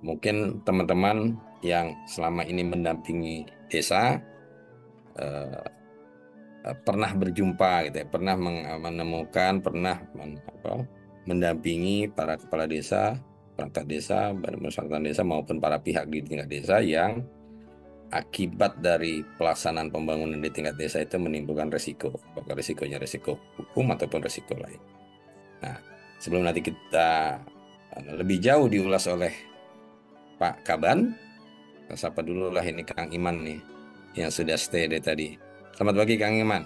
mungkin teman-teman yang selama ini mendampingi desa pernah berjumpa gitu ya, pernah menemukan, pernah mendampingi para kepala desa, perangkat desa, badan permusyawaratan desa maupun para pihak di tingkat desa yang akibat dari pelaksanaan pembangunan di tingkat desa itu menimbulkan resiko, apakah resikonya resiko hukum ataupun resiko lain. Nah, sebelum nanti kita lebih jauh diulas oleh Pak Kaban, kita sapa dulu lah ini Kang Iman nih, yang sudah stay dari tadi. Selamat pagi Kang Iman.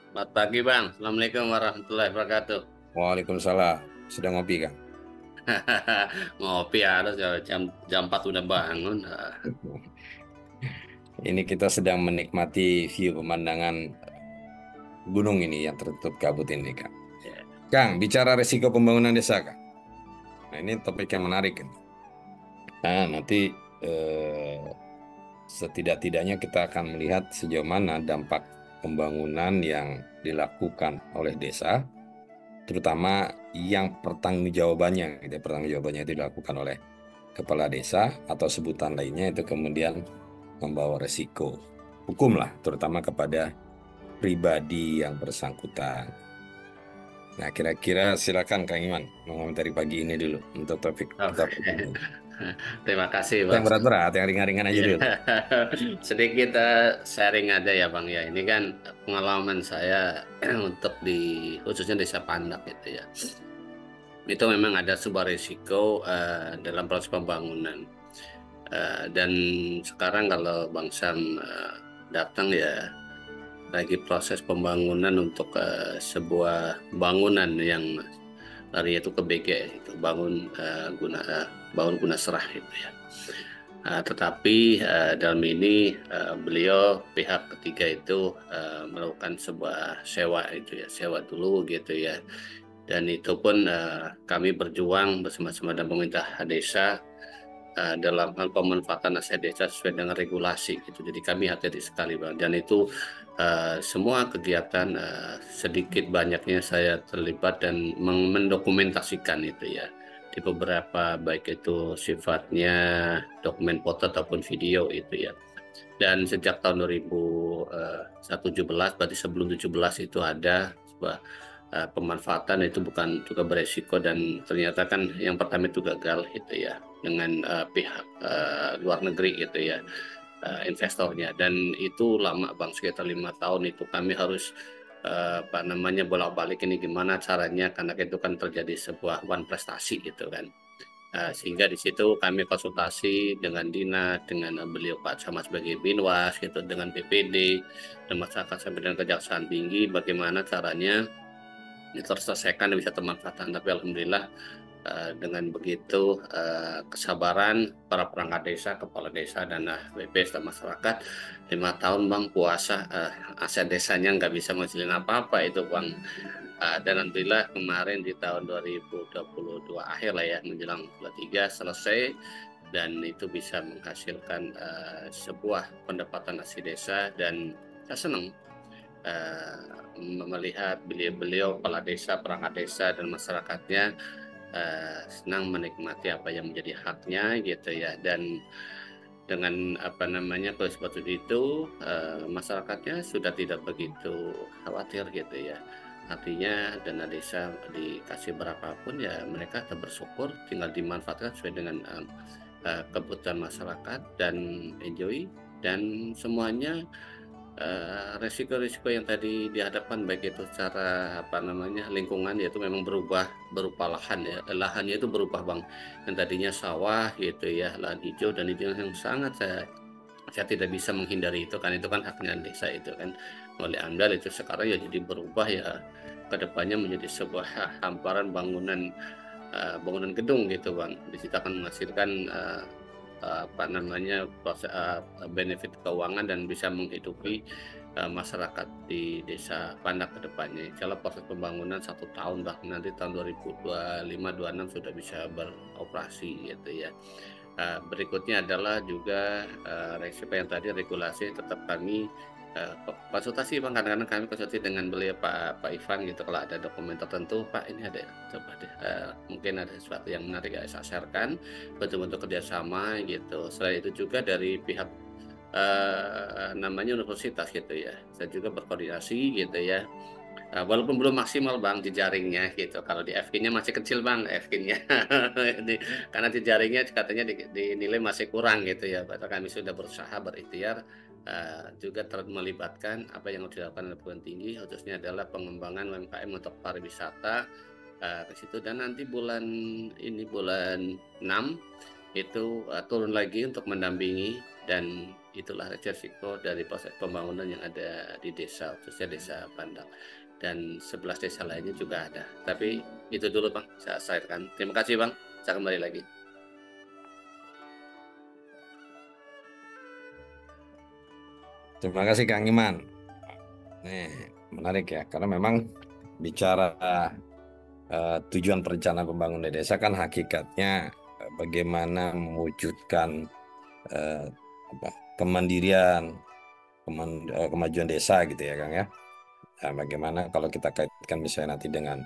Selamat pagi Bang, Assalamualaikum warahmatullahi wabarakatuh. Waalaikumsalam. Sudah ngopi Kang? Ngopi harus ya, jam 4 udah bangun. Ini kita sedang menikmati view pemandangan gunung ini yang tertutup kabut ini Kang. Ya. Kang, bicara resiko pembangunan desa Kang. Nah ini topik yang menarik kan. Nah nanti eh, setidak-tidaknya kita akan melihat sejauh mana dampak pembangunan yang dilakukan oleh desa, terutama yang pertanggungjawabannya, gitu, ya. Pertanggungjawabannya itu dilakukan oleh kepala desa atau sebutan lainnya itu kemudian membawa resiko hukum lah, terutama kepada pribadi yang bersangkutan. Nah, kira-kira silakan Kang Iman mengomentari pagi ini dulu untuk topik kita Oke. pagi ini. Terima kasih Yang Bang. berat-berat, yang ringan-ringan aja Ya. dulu. Sedikit sharing ada ya Bang ya. Ini kan pengalaman saya untuk khususnya Desa Pandak gitu ya. Itu memang ada sebuah risiko dalam proses pembangunan. Dan sekarang kalau Bang Sam datang ya lagi proses pembangunan untuk sebuah bangunan yang lari itu ke BG itu bangun guna serah itu ya. Tetapi dalam ini beliau pihak ketiga itu melakukan sebuah sewa itu ya, sewa dulu gitu ya. Dan itu pun kami berjuang bersama-sama dengan pemerintah desa dalam hal pemanfaatan aset desa sesuai dengan regulasi gitu. Jadi kami hati-hati sekali Bang. Dan itu semua kegiatan sedikit banyaknya saya terlibat dan mendokumentasikan itu ya di beberapa baik itu sifatnya dokumen foto ataupun video itu ya. Dan sejak tahun 2017 berarti sebelum 17 itu ada sebuah pemanfaatan itu bukan juga beresiko dan ternyata kan yang pertama itu gagal gitu ya dengan pihak luar negeri gitu ya investornya dan itu lama Bang sekitar 5 tahun itu kami harus apa namanya bolak-balik ini gimana caranya karena itu kan terjadi sebuah one prestasi gitu kan. Sehingga di situ kami konsultasi dengan dinas, dengan beliau Pak Camat sebagai Binwas, gitu, dengan BPD, dan masyarakat sampai dengan Kejaksaan Tinggi, bagaimana caranya ini terselesaikan dan bisa termanfaatkan. Tapi alhamdulillah dengan begitu kesabaran para perangkat desa, kepala desa dan BPS dan masyarakat 5 tahun Bang puasa aset desanya nggak bisa menghasilkan apa-apa itu Bang. Dan alhamdulillah kemarin di tahun 2022 akhir lah ya menjelang 23 selesai dan itu bisa menghasilkan sebuah pendapatan asli desa dan saya senang melihat beliau-beliau kepala desa, perangkat desa dan masyarakatnya senang menikmati apa yang menjadi haknya gitu ya dan dengan apa namanya kalau seperti itu masyarakatnya sudah tidak begitu khawatir gitu ya artinya dana desa dikasih berapapun ya mereka tetap bersyukur tinggal dimanfaatkan sesuai dengan kebutuhan masyarakat dan enjoy dan semuanya resiko-resiko yang tadi dihadapkan baik itu secara apa namanya lingkungan yaitu memang berubah berupa lahan ya lahannya itu berubah Bang yang tadinya sawah gitu ya lahan hijau dan itu yang sangat saya tidak bisa menghindari itu kan haknya desa itu kan oleh AMDAL itu sekarang ya jadi berubah ya kedepannya menjadi sebuah hamparan bangunan gedung gitu Bang di situ akan menghasilkan apa namanya proses benefit keuangan dan bisa menghidupi masyarakat di desa Pandak ke depannya. Kalau proses pembangunan 1 tahun bahkan nanti tahun 2025-26 sudah bisa beroperasi gitu ya. Berikutnya adalah juga resiko yang tadi regulasi tetap kami konsultasi Bang, kadang-kadang kami konsultasi dengan beliau Pak Ivan gitu, kalau ada dokumen tertentu Pak ini ada, coba deh mungkin ada sesuatu yang menarik ya saya sharekan, bentuk-bentuk kerjasama gitu. Selain itu juga dari pihak namanya universitas gitu ya, saya juga berkoordinasi gitu ya. Walaupun belum maksimal Bang jejaringnya gitu. Kalau di FK-nya masih kecil Bang, FK-nya. Karena jejaringnya katanya dinilai masih kurang gitu ya. Padahal kami sudah berusaha berikhtiar juga melibatkan apa yang harus dilakukan oleh perguruan tinggi, khususnya adalah pengembangan UMKM untuk pariwisata ke situ. Dan nanti bulan 6 itu turun lagi untuk mendampingi, dan itulah resiko dari proses pembangunan yang ada di desa, khususnya desa Bandang. Dan 11 desa lainnya juga ada. Tapi itu dulu Bang, saya sampaikan. Terima kasih Bang, saya kembali lagi. Terima kasih Kang Iman. Nih, menarik ya, karena memang bicara tujuan perencanaan pembangunan desa kan hakikatnya bagaimana mewujudkan eh, apa, kemandirian, kemajuan desa gitu ya Kang ya. Nah, bagaimana kalau kita kaitkan misalnya nanti dengan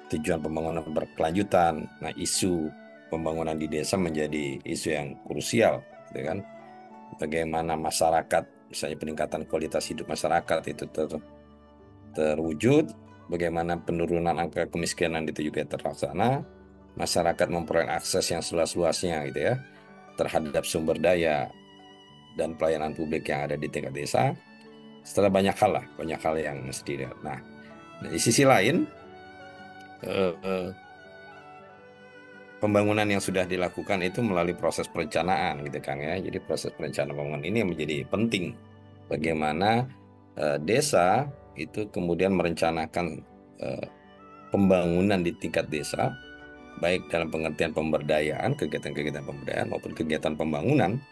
tujuan pembangunan berkelanjutan, nah isu pembangunan di desa menjadi isu yang krusial, gitu kan? Bagaimana masyarakat, misalnya peningkatan kualitas hidup masyarakat itu terwujud, bagaimana penurunan angka kemiskinan itu juga terlaksana, masyarakat memperoleh akses yang seluas-luasnya gitu ya terhadap sumber daya dan pelayanan publik yang ada di tingkat desa. Setelah banyak hal yang mesti dilihat. Nah, di sisi lain, eh, eh, pembangunan yang sudah dilakukan itu melalui proses perencanaan gitu kan ya. Jadi proses perencanaan pembangunan ini yang menjadi penting. Bagaimana desa itu kemudian merencanakan eh, pembangunan di tingkat desa, baik dalam pengertian pemberdayaan, kegiatan-kegiatan pemberdayaan maupun kegiatan pembangunan,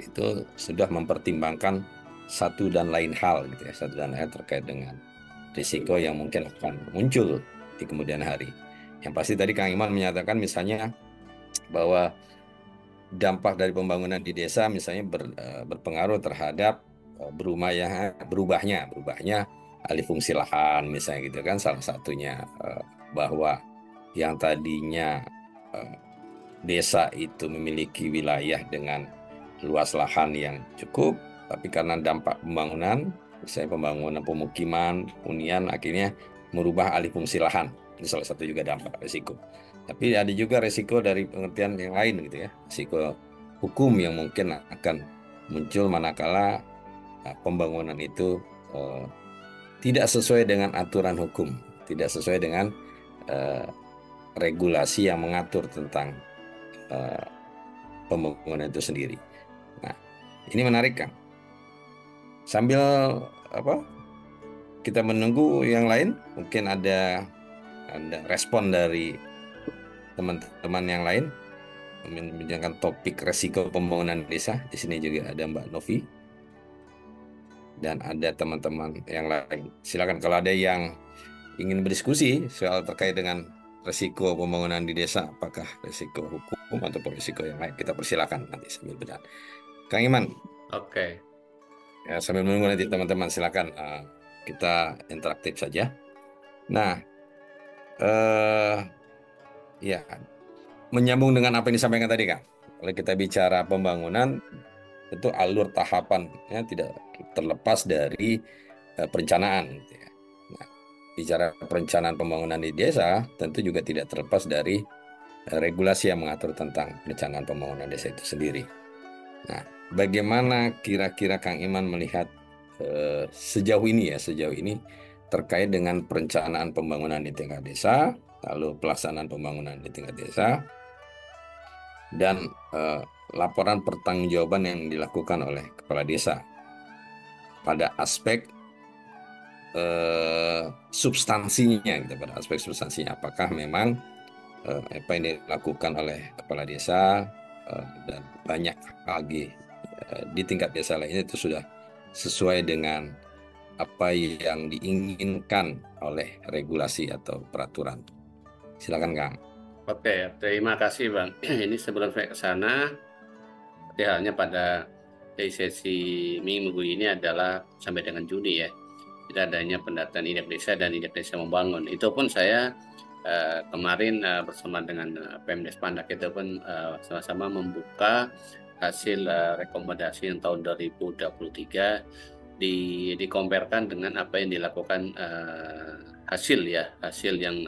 itu sudah mempertimbangkan satu dan lain hal gitu ya, satu dan lain terkait dengan risiko yang mungkin akan muncul di kemudian hari. Yang pasti tadi Kang Iman menyatakan misalnya bahwa dampak dari pembangunan di desa misalnya berpengaruh terhadap berubahnya alih fungsi lahan misalnya gitu kan, salah satunya bahwa yang tadinya eh, desa itu memiliki wilayah dengan luas lahan yang cukup, tapi karena dampak pembangunan, misalnya pembangunan pemukiman, hunian, akhirnya merubah alih fungsi lahan. Ini salah satu juga dampak risiko. Tapi ada juga risiko dari pengertian yang lain gitu ya, risiko hukum yang mungkin akan muncul manakala pembangunan itu eh, tidak sesuai dengan aturan hukum, tidak sesuai dengan eh, regulasi yang mengatur tentang eh, pembangunan itu sendiri. Nah, ini menarik kan? Sambil apa? Kita menunggu yang lain, mungkin ada respon dari teman-teman yang lain membicarakan topik resiko pembangunan desa. Di sini juga ada Mbak Novi dan ada teman-teman yang lain. Silakan kalau ada yang ingin berdiskusi soal terkait dengan resiko pembangunan di desa, apakah resiko hukum atau resiko yang lain, kita persilakan nanti sambil berjalan. Kang Iman, Oke. ya, sambil menunggu nanti teman-teman silakan kita interaktif saja. Nah, eh ya menyambung dengan apa yang disampaikan tadi Kang. Kalau kita bicara pembangunan, itu alur tahapannya tidak terlepas dari perencanaan, gitu ya. Nah, bicara perencanaan pembangunan di desa, tentu juga tidak terlepas dari regulasi yang mengatur tentang perencanaan pembangunan desa itu sendiri. Nah, bagaimana kira-kira Kang Iman melihat sejauh ini terkait dengan perencanaan pembangunan di tingkat desa, lalu pelaksanaan pembangunan di tingkat desa, dan laporan pertanggungjawaban yang dilakukan oleh kepala desa pada aspek substansinya, gitu, pada aspek substansinya, apakah memang apa yang dilakukan oleh kepala desa dan banyak lagi di tingkat desa lainnya itu sudah sesuai dengan apa yang diinginkan oleh regulasi atau peraturan. Silakan Kang. Oke, terima kasih Bang. Ini sebelum saya ke sana, seperti halnya pada dari sesi minggu ini adalah sampai dengan Juni ya. Tidak adanya pendataan indeks desa dan indeks desa membangun. Itu pun saya kemarin bersama dengan Pemdes Pandak itu pun sama-sama membuka hasil rekomendasi yang tahun 2023 dikomparkan dengan apa yang dilakukan hasil yang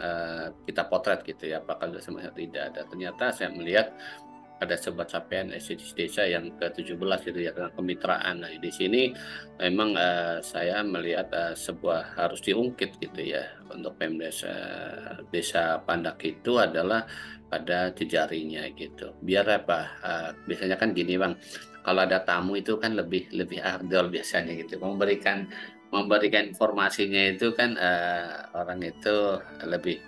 kita potret gitu ya, apakah sudah sama atau tidak ada. Ternyata saya melihat ada sebuah capaian SDGs desa yang ke-17 gitu ya, tentang kemitraan. Nah, di sini memang saya melihat sebuah harus diungkit gitu ya untuk Pemdes Desa Pandak itu adalah pada jejaringnya gitu. Biar apa? Biasanya kan gini Bang, kalau ada tamu itu kan lebih lebih afdol biasanya gitu. Memberikan informasinya itu kan orang itu lebih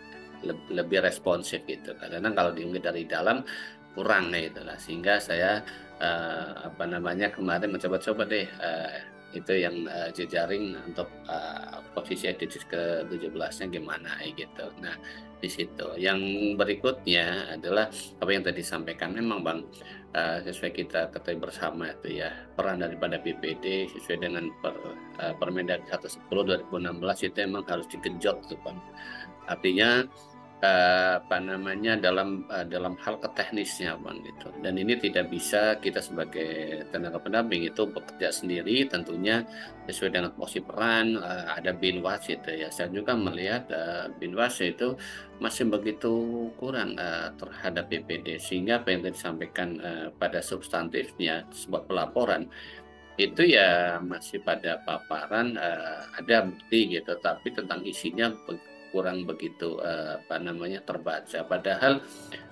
lebih responsif gitu. Karena kalau diungkit dari dalam kurang gitu lah, sehingga saya apa namanya kemarin mencoba-coba deh itu yang jejaring untuk posisi edisi ke-17-nya gimana gitu. Nah, di situ. Yang berikutnya adalah apa yang tadi disampaikan memang Bang, sesuai kita ketahui bersama itu ya, peran daripada BPD sesuai dengan Permendagri 110 2016 itu emang harus digenjot tuh Bang. Artinya apa namanya dalam hal keteknisnya Bang gitu. Dan ini tidak bisa kita sebagai tenaga pendamping itu bekerja sendiri, tentunya sesuai dengan porsi peran. Ada Binwas itu ya. Saya juga melihat Binwas itu masih begitu kurang terhadap BPD, sehingga apa yang disampaikan pada substantifnya sebuah pelaporan itu ya masih pada paparan ada bukti gitu, tapi tentang isinya kurang begitu apa namanya terbaca. Padahal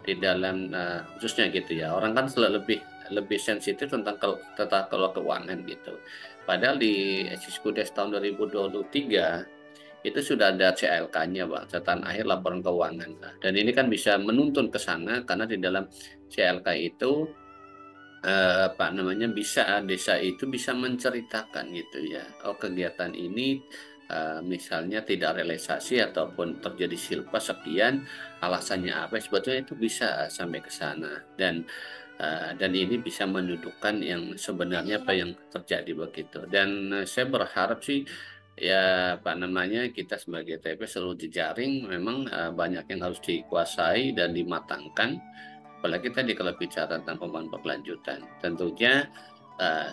di dalam khususnya gitu ya, orang kan selalu lebih lebih sensitif tentang kalau keuangan gitu. Padahal di Siskudes tahun 2023 itu sudah ada CLK-nya Bang, catatan akhir laporan keuangan. Nah, dan ini kan bisa menuntun ke sana karena di dalam CLK itu apa namanya bisa desa itu bisa menceritakan gitu ya, oh kegiatan ini misalnya tidak realisasi ataupun terjadi silpa sekian, alasannya apa, sebetulnya itu bisa sampai ke sana. Dan ini bisa mendudukkan yang sebenarnya apa yang terjadi begitu. Dan saya berharap sih ya apa namanya kita sebagai TP seluruh jejaring memang banyak yang harus dikuasai dan dimatangkan. Apalagi tadi kalau bicara tentang pembangunan berkelanjutan, tentunya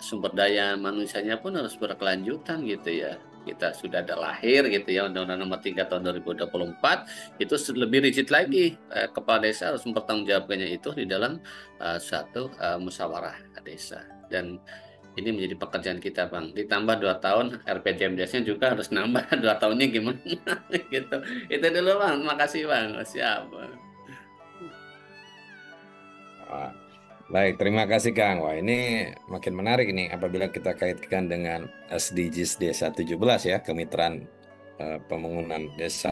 sumber daya manusianya pun harus berkelanjutan gitu ya. Kita sudah ada lahir gitu ya, Undang-Undang Nomor 3 tahun 2024 itu lebih rigid lagi. Kepala desa harus mempertanggungjawabkannya itu di dalam satu musyawarah desa. Dan ini menjadi pekerjaan kita Bang. Ditambah 2 tahun RPJMDes-nya juga harus nambah 2 tahunnya gimana gitu. Itu dulu Bang. Makasih Bang. Siap. Wah, baik, terima kasih Kang. Wah, ini makin menarik ini apabila kita kaitkan dengan SDGs Desa 17 ya, kemitraan pembangunan desa.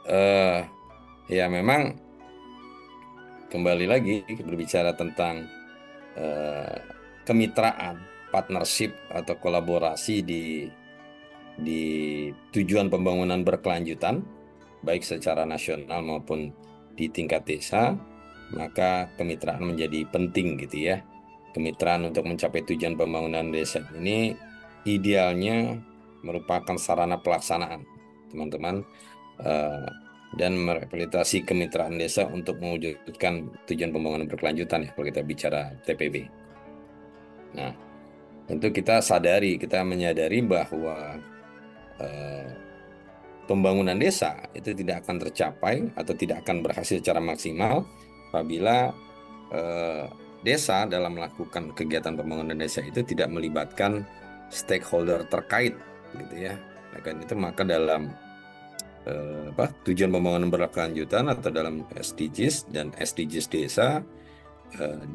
eh Ya memang kembali lagi berbicara tentang eh, kemitraan, partnership atau kolaborasi di tujuan pembangunan berkelanjutan, baik secara nasional maupun di tingkat desa, maka kemitraan menjadi penting gitu ya. Kemitraan untuk mencapai tujuan pembangunan desa ini idealnya merupakan sarana pelaksanaan, teman-teman, eh, dan mereplikasi kemitraan desa untuk mewujudkan tujuan pembangunan berkelanjutan ya, kalau kita bicara TPB. Nah, tentu kita menyadari bahwa eh, pembangunan desa itu tidak akan tercapai atau tidak akan berhasil secara maksimal apabila eh, desa dalam melakukan kegiatan pembangunan desa itu tidak melibatkan stakeholder terkait gitu ya. Nah, itu maka dalam tujuan pembangunan berkelanjutan atau dalam SDGs dan SDGs desa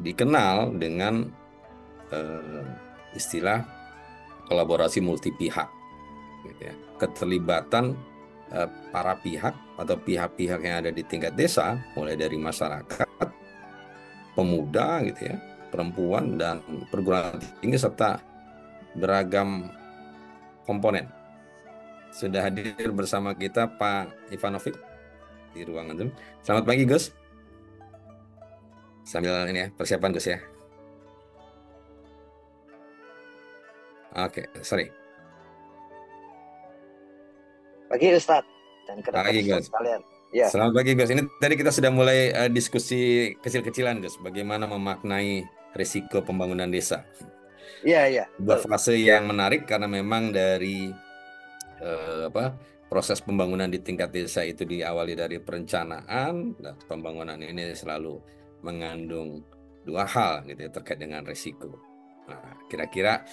dikenal dengan eh, istilah kolaborasi multi pihak gitu ya. Keterlibatan para pihak atau pihak-pihak yang ada di tingkat desa, mulai dari masyarakat, pemuda gitu ya, perempuan dan perguruan tinggi serta beragam komponen. Sudah hadir bersama kita Pak Ivanovic di ruangan Zoom. Selamat pagi Gus. Sambil ini ya, persiapan Gus ya. Oke, sorry. Pagi Ustadz dan kerabat Pagi, Ustadz Gus. sekalian. Ya, Selamat pagi, Gus. Ini tadi kita sudah mulai diskusi kecil-kecilan, Gus. Bagaimana memaknai risiko pembangunan desa. iya, Sebuah betul. fase yang menarik karena memang dari apa proses pembangunan di tingkat desa itu diawali dari perencanaan. Dan pembangunan ini selalu mengandung dua hal gitu ya, terkait dengan risiko. Nah, kira-kira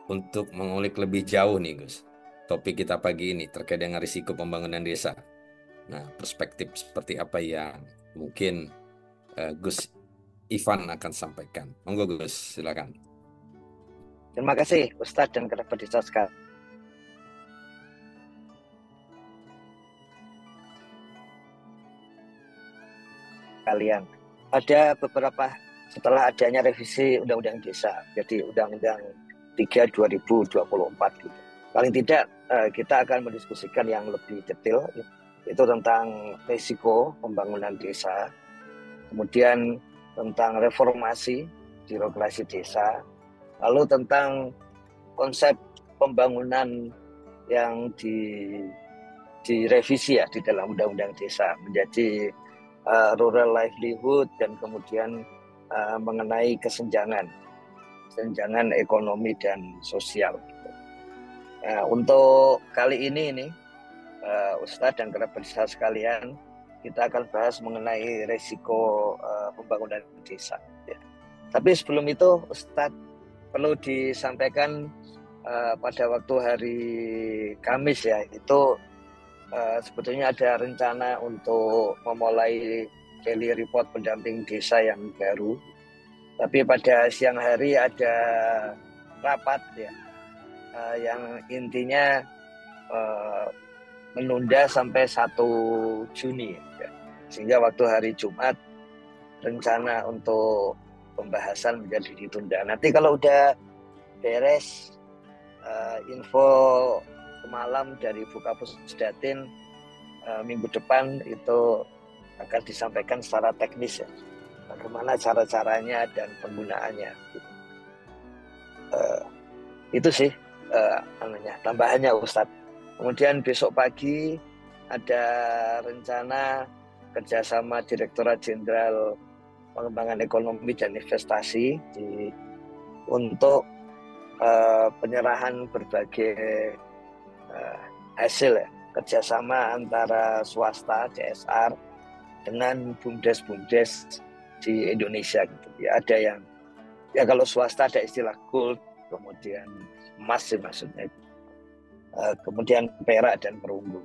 untuk mengulik lebih jauh nih, Gus, topik kita pagi ini terkait dengan risiko pembangunan desa. Nah, perspektif seperti apa yang mungkin Gus Ivan akan sampaikan. Monggo, Gus, silakan. Terima kasih Ustadz dan kerabat Ustadz sekalian. Ada beberapa setelah adanya revisi Undang-Undang Desa, jadi Undang-Undang 3 2024 gitu. Paling tidak kita akan mendiskusikan yang lebih detail itu tentang risiko pembangunan desa, kemudian tentang reformasi birokrasi desa, lalu tentang konsep pembangunan yang direvisi ya di dalam Undang-Undang Desa menjadi rural livelihood dan kemudian mengenai kesenjangan ekonomi dan sosial. Untuk kali ini Ustadz dan kerabat desa sekalian, kita akan bahas mengenai risiko pembangunan desa. Ya. Tapi sebelum itu Ustadz perlu disampaikan pada waktu hari Kamis ya, itu sebetulnya ada rencana untuk memulai daily report pendamping desa yang baru. Tapi pada siang hari ada rapat ya, yang intinya menunda sampai 1 Juni. Ya. Sehingga waktu hari Jumat rencana untuk pembahasan menjadi ditunda. Nanti kalau udah beres info semalam dari Bukapus Datin minggu depan itu akan disampaikan secara teknis ya, bagaimana cara-caranya dan penggunaannya. Itu sih tambahannya Ustadz. Kemudian besok pagi ada rencana kerjasama Direktorat Jenderal Pengembangan Ekonomi dan Investasi untuk penyerahan berbagai hasil ya, kerjasama antara swasta CSR dengan bumdes-bumdes di Indonesia gitu. Ya, ada yang ya kalau swasta ada istilah gold, kemudian emas sih maksudnya, kemudian perak dan perunggu.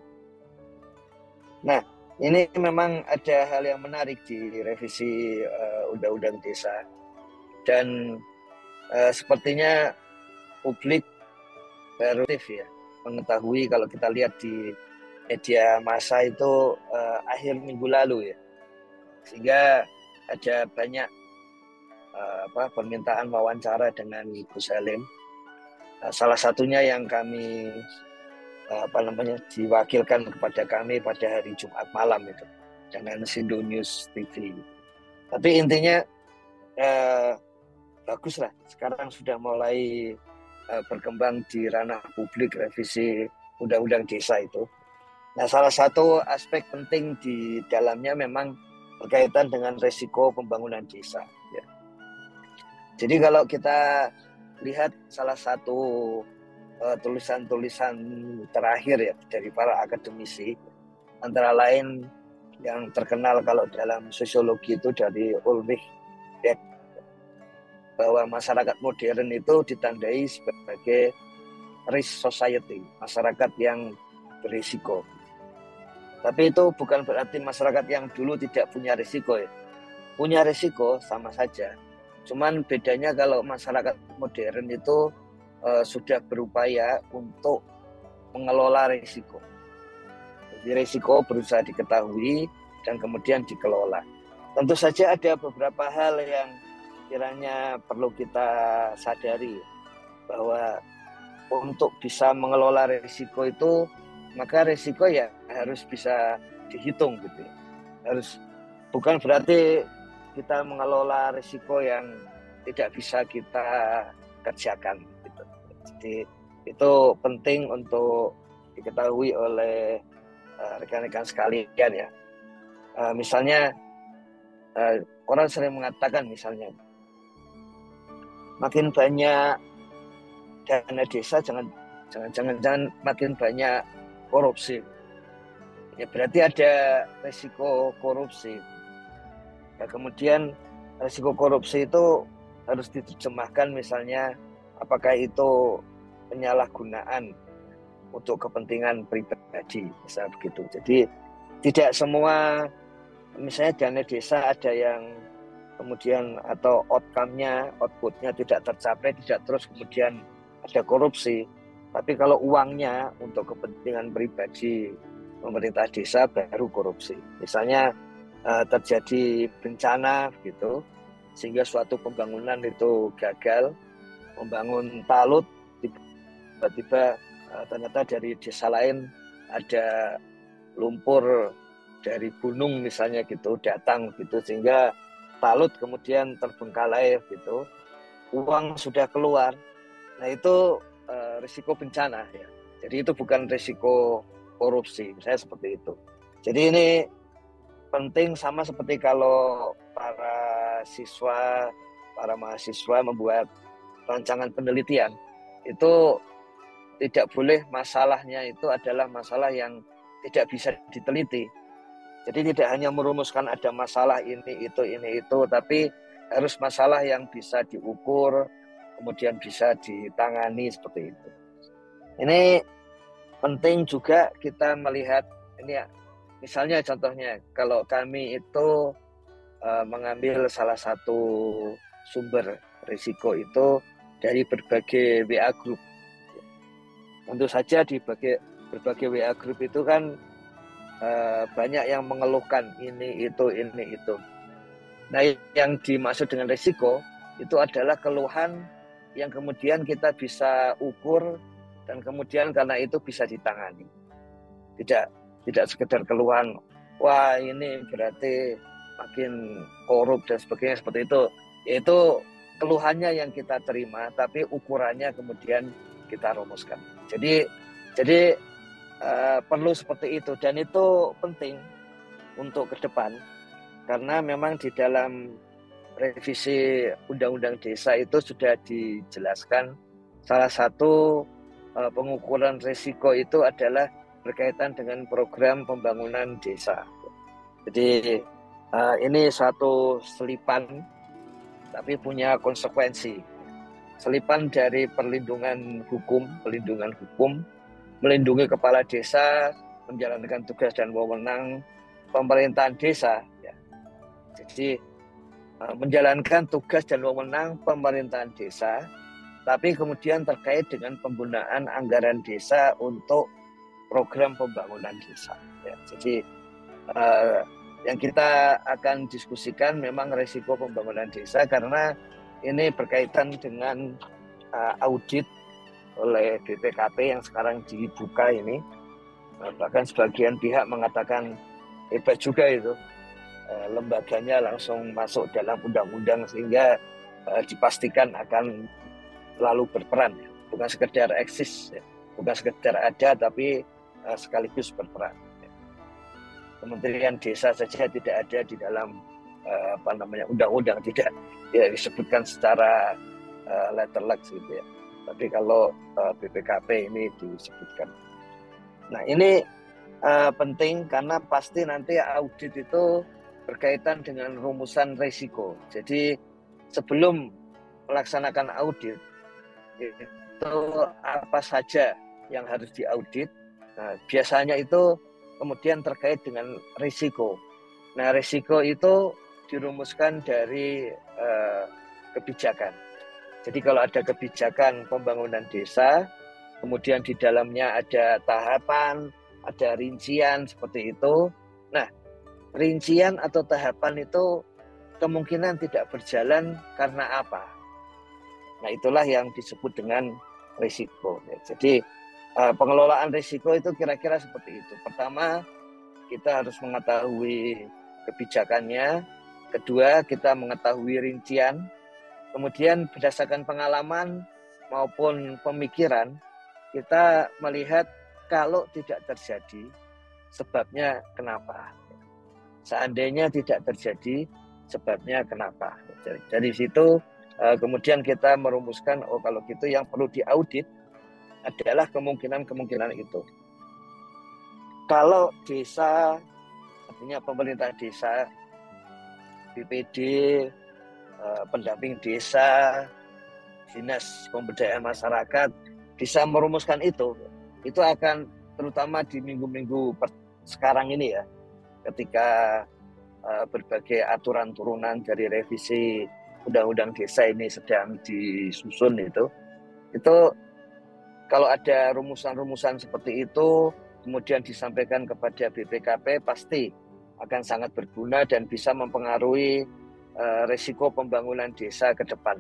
Nah, ini memang ada hal yang menarik di revisi Undang-Undang Desa dan sepertinya publik baru ya mengetahui kalau kita lihat di media massa itu akhir minggu lalu ya, sehingga ada banyak permintaan wawancara dengan Gus Salim. Salah satunya yang kami diwakilkan kepada kami pada hari Jumat malam itu dengan Sindo News TV. Tapi intinya bagus lah, sekarang sudah mulai berkembang di ranah publik revisi Undang-Undang Desa itu. Nah, salah satu aspek penting di dalamnya memang berkaitan dengan risiko pembangunan desa. Ya. Jadi kalau kita lihat salah satu tulisan-tulisan terakhir ya dari para akademisi, antara lain yang terkenal kalau dalam sosiologi itu dari Ulrich Beck, bahwa masyarakat modern itu ditandai sebagai risk society, masyarakat yang berisiko. Tapi itu bukan berarti masyarakat yang dulu tidak punya risiko ya. Punya risiko sama saja. Cuman bedanya kalau masyarakat modern itu sudah berupaya untuk mengelola risiko. Jadi risiko berusaha diketahui dan kemudian dikelola. Tentu saja ada beberapa hal yang kiranya perlu kita sadari bahwa untuk bisa mengelola risiko itu, maka risiko ya harus bisa dihitung gitu ya. Harus, bukan berarti kita mengelola risiko yang tidak bisa kita kerjakan gitu. Jadi itu penting untuk diketahui oleh rekan-rekan sekalian ya. Misalnya orang sering mengatakan misalnya makin banyak dana desa jangan makin banyak korupsi. Ya berarti ada resiko korupsi. Ya, kemudian resiko korupsi itu harus diterjemahkan misalnya apakah itu penyalahgunaan untuk kepentingan pribadi, misalnya begitu. Jadi tidak semua misalnya dana desa ada yang kemudian atau outputnya tidak tercapai, tidak terus kemudian ada korupsi. Tapi kalau uangnya untuk kepentingan pribadi pemerintah desa baru korupsi. Misalnya terjadi bencana gitu, sehingga suatu pembangunan itu gagal, membangun talut, tiba-tiba ternyata dari desa lain ada lumpur dari gunung misalnya gitu datang gitu, sehingga talut kemudian terbengkalai gitu, uang sudah keluar. Nah itu risiko bencana ya. Jadi itu bukan risiko korupsi, misalnya seperti itu. Jadi ini penting, sama seperti kalau para mahasiswa membuat rancangan penelitian, itu tidak boleh masalahnya itu adalah masalah yang tidak bisa diteliti. Jadi tidak hanya merumuskan ada masalah ini itu, tapi harus masalah yang bisa diukur, kemudian bisa ditangani seperti itu. Ini penting juga kita melihat ini ya, misalnya contohnya kalau kami itu mengambil salah satu sumber risiko itu dari berbagai WA group. Tentu saja di berbagai WA group itu kan banyak yang mengeluhkan ini itu. Nah, yang dimaksud dengan risiko itu adalah keluhan yang kemudian kita bisa ukur dan kemudian karena itu bisa ditangani. Tidak sekedar keluhan, wah ini berarti makin korup dan sebagainya seperti itu. Yaitu keluhannya yang kita terima, tapi ukurannya kemudian kita rumuskan. Jadi perlu seperti itu, dan itu penting untuk ke depan karena memang di dalam revisi Undang-Undang Desa itu sudah dijelaskan salah satu pengukuran risiko itu adalah berkaitan dengan program pembangunan desa. Jadi ini suatu selipan tapi punya konsekuensi. Selipan dari perlindungan hukum, melindungi kepala desa, menjalankan tugas dan wewenang pemerintahan desa. Ya. Jadi menjalankan tugas dan wewenang pemerintahan desa, tapi kemudian terkait dengan penggunaan anggaran desa untuk program pembangunan desa. Ya. Jadi yang kita akan diskusikan memang risiko pembangunan desa karena ini berkaitan dengan audit oleh BPKP yang sekarang dibuka ini. Bahkan sebagian pihak mengatakan hebat juga itu, lembaganya langsung masuk dalam undang-undang sehingga dipastikan akan selalu berperan, bukan sekedar eksis, bukan sekedar ada tapi sekaligus berperan. Kementerian Desa saja tidak ada di dalam undang-undang, tidak disebutkan secara letterlek gitu ya. Tapi kalau BPKP ini disebutkan. Nah ini penting karena pasti nanti audit itu berkaitan dengan rumusan risiko. Jadi sebelum melaksanakan audit itu apa saja yang harus diaudit. Nah, biasanya itu kemudian terkait dengan risiko. Nah risiko itu dirumuskan dari kebijakan. Jadi kalau ada kebijakan pembangunan desa, kemudian di dalamnya ada tahapan, ada rincian seperti itu. Nah, rincian atau tahapan itu kemungkinan tidak berjalan karena apa? Nah, itulah yang disebut dengan risiko. Jadi pengelolaan risiko itu kira-kira seperti itu. Pertama, kita harus mengetahui kebijakannya. Kedua, kita mengetahui rincian. Kemudian berdasarkan pengalaman, maupun pemikiran, kita melihat kalau tidak terjadi, sebabnya kenapa. Seandainya tidak terjadi, sebabnya kenapa. Dari situ kemudian kita merumuskan, oh kalau gitu yang perlu diaudit adalah kemungkinan-kemungkinan itu. Kalau desa, artinya pemerintah desa, BPD, pendamping desa, dinas pemberdayaan masyarakat bisa merumuskan itu akan terutama di minggu-minggu sekarang ini ya, ketika berbagai aturan turunan dari revisi undang-undang desa ini sedang disusun itu kalau ada rumusan-rumusan seperti itu kemudian disampaikan kepada BPKP pasti akan sangat berguna dan bisa mempengaruhi resiko pembangunan desa ke depan.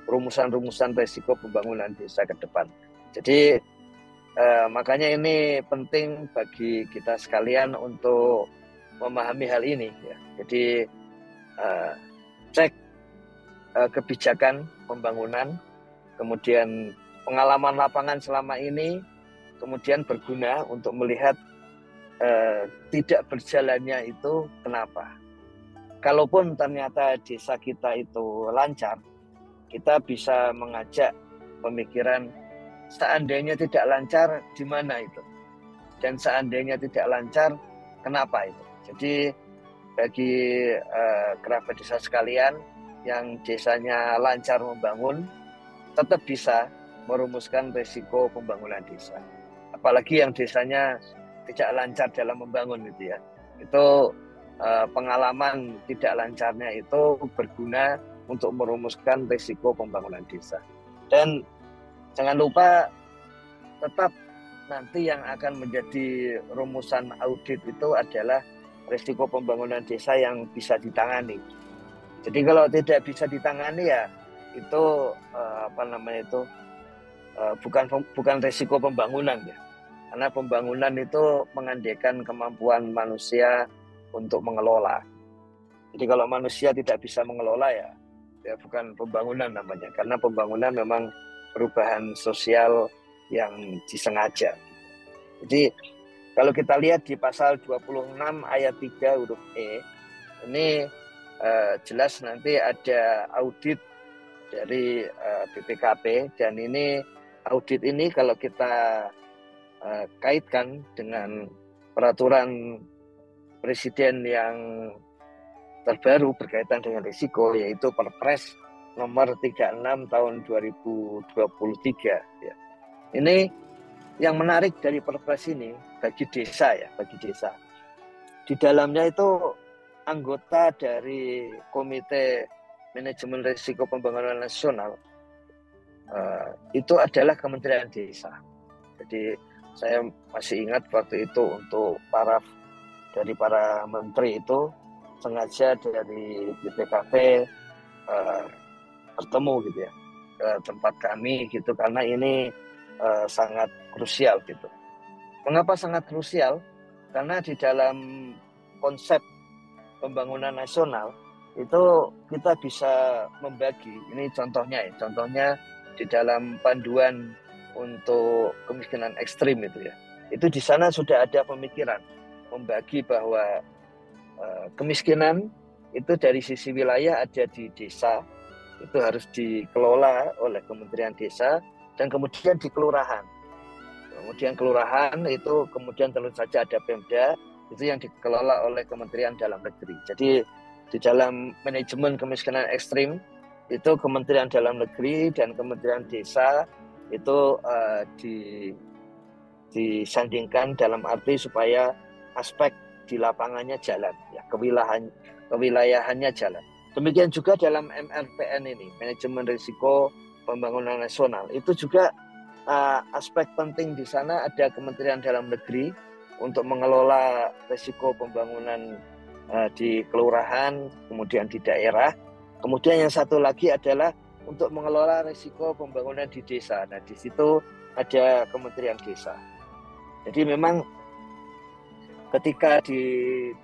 Rumusan-rumusan resiko pembangunan desa ke depan. Jadi makanya ini penting bagi kita sekalian untuk memahami hal ini ya. Jadi cek kebijakan pembangunan, kemudian pengalaman lapangan selama ini, kemudian berguna untuk melihat tidak berjalannya itu kenapa. Kalaupun ternyata desa kita itu lancar, kita bisa mengajak pemikiran seandainya tidak lancar di mana itu, dan seandainya tidak lancar kenapa itu. Jadi bagi kerabat desa sekalian yang desanya lancar membangun, tetap bisa merumuskan risiko pembangunan desa. Apalagi yang desanya tidak lancar dalam membangun gitu ya. Itu pengalaman tidak lancarnya itu berguna untuk merumuskan risiko pembangunan desa. Dan jangan lupa tetap nanti yang akan menjadi rumusan audit itu adalah risiko pembangunan desa yang bisa ditangani. Jadi kalau tidak bisa ditangani ya itu bukan risiko pembangunan ya. Karena pembangunan itu mengandaikan kemampuan manusia untuk mengelola. Jadi kalau manusia tidak bisa mengelola ya bukan pembangunan namanya. Karena pembangunan memang perubahan sosial yang disengaja. Jadi kalau kita lihat di pasal 26 ayat 3 huruf E, ini jelas nanti ada audit dari BPKP, dan ini audit ini kalau kita kaitkan dengan peraturan Presiden yang terbaru berkaitan dengan risiko, yaitu Perpres nomor 36 tahun 2023 ya. Ini yang menarik dari Perpres ini bagi desa ya, bagi desa. Di dalamnya itu anggota dari Komite Manajemen Risiko Pembangunan Nasional itu adalah Kementerian Desa. Jadi saya masih ingat waktu itu untuk para menteri itu sengaja dari BPKP bertemu gitu ya ke tempat kami gitu, karena ini sangat krusial gitu. Mengapa sangat krusial? Karena di dalam konsep pembangunan nasional itu kita bisa membagi. Ini contohnya di dalam panduan untuk kemiskinan ekstrim itu ya. Itu di sana sudah ada pemikiran membagi bahwa kemiskinan itu dari sisi wilayah ada di desa, itu harus dikelola oleh Kementerian Desa, dan kemudian di kelurahan. Kemudian kelurahan itu kemudian tentu saja ada Pemda, itu yang dikelola oleh Kementerian Dalam Negeri. Jadi di dalam manajemen kemiskinan ekstrim itu Kementerian Dalam Negeri dan Kementerian Desa itu disandingkan dalam arti supaya aspek di lapangannya jalan, ya, kewilayahannya jalan. Demikian juga dalam MRPN ini, Manajemen Risiko Pembangunan Nasional, itu juga aspek penting di sana ada Kementerian Dalam Negeri untuk mengelola risiko pembangunan di kelurahan, kemudian di daerah. Kemudian yang satu lagi adalah untuk mengelola risiko pembangunan di desa. Nah, di situ ada Kementerian Desa. Jadi memang ketika di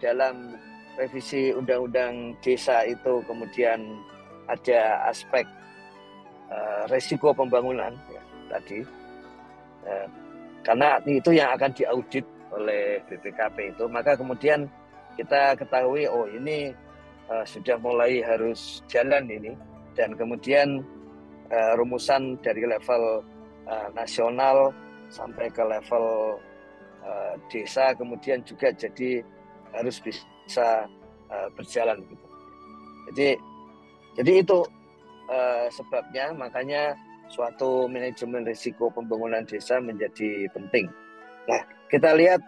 dalam revisi Undang-Undang Desa itu kemudian ada aspek resiko pembangunan ya, tadi. Karena itu yang akan diaudit oleh BPKP itu, maka kemudian kita ketahui oh ini sudah mulai harus jalan ini, dan kemudian rumusan dari level nasional sampai ke level desa kemudian juga jadi harus bisa berjalan gitu. Jadi itu sebabnya, makanya suatu manajemen risiko pembangunan desa menjadi penting. Nah, kita lihat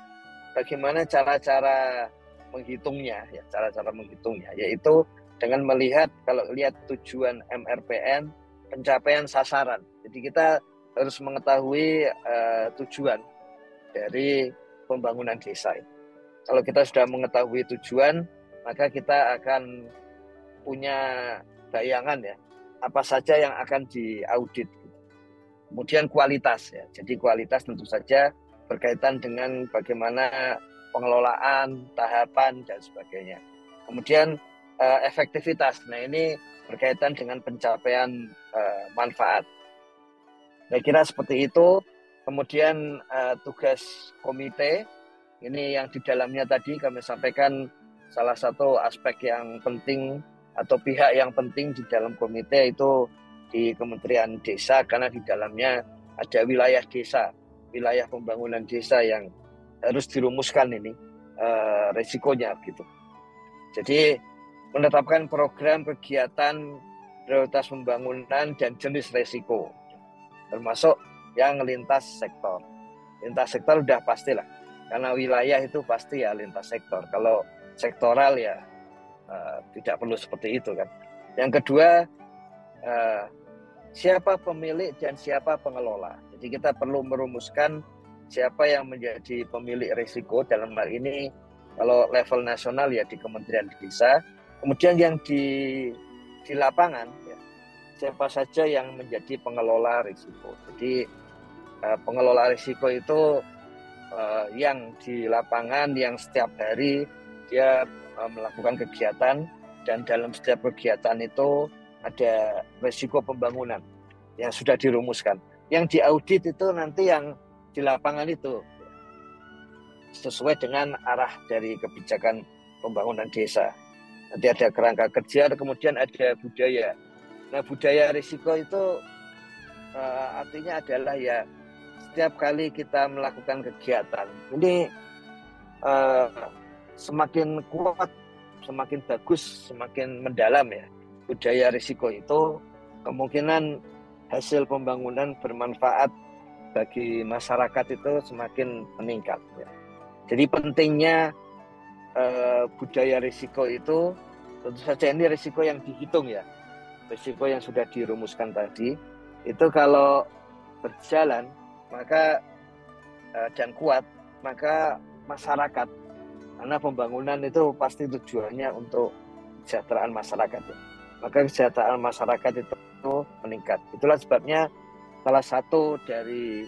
bagaimana cara-cara menghitungnya, ya, cara-cara menghitungnya, yaitu dengan melihat kalau lihat tujuan MRPN, pencapaian sasaran. Jadi kita harus mengetahui tujuan dari pembangunan desa. Kalau kita sudah mengetahui tujuan, maka kita akan punya bayangan ya, apa saja yang akan diaudit. Kemudian kualitas ya. Jadi kualitas tentu saja berkaitan dengan bagaimana pengelolaan, tahapan dan sebagainya. Kemudian efektivitas. Nah, ini berkaitan dengan pencapaian manfaat. Saya kira seperti itu. Kemudian tugas komite, ini yang di dalamnya tadi kami sampaikan salah satu aspek yang penting atau pihak yang penting di dalam komite itu di Kementerian Desa, karena di dalamnya ada wilayah desa, wilayah pembangunan desa yang harus dirumuskan ini resikonya gitu. Jadi menetapkan program kegiatan prioritas pembangunan dan jenis resiko, termasuk yang lintas sektor. Lintas sektor udah pastilah, karena wilayah itu pasti ya lintas sektor. Kalau sektoral ya tidak perlu seperti itu kan. Yang kedua, siapa pemilik dan siapa pengelola. Jadi kita perlu merumuskan siapa yang menjadi pemilik risiko, dalam hal ini kalau level nasional ya di Kementerian Desa. Kemudian yang di lapangan ya, siapa saja yang menjadi pengelola risiko. Jadi pengelola risiko itu yang di lapangan, yang setiap hari dia melakukan kegiatan, dan dalam setiap kegiatan itu ada risiko pembangunan yang sudah dirumuskan. Yang diaudit itu nanti yang di lapangan itu sesuai dengan arah dari kebijakan pembangunan desa. Nanti ada kerangka kerja, kemudian ada budaya. Nah, budaya risiko itu artinya adalah ya setiap kali kita melakukan kegiatan ini semakin kuat, semakin bagus, semakin mendalam ya budaya risiko itu, kemungkinan hasil pembangunan bermanfaat bagi masyarakat itu semakin meningkat ya. Jadi pentingnya budaya risiko itu, tentu saja ini risiko yang dihitung ya, risiko yang sudah dirumuskan tadi itu kalau berjalan maka dan kuat, maka masyarakat, karena pembangunan itu pasti tujuannya untuk kesejahteraan masyarakat ya. Maka kesejahteraan masyarakat itu meningkat. Itulah sebabnya salah satu dari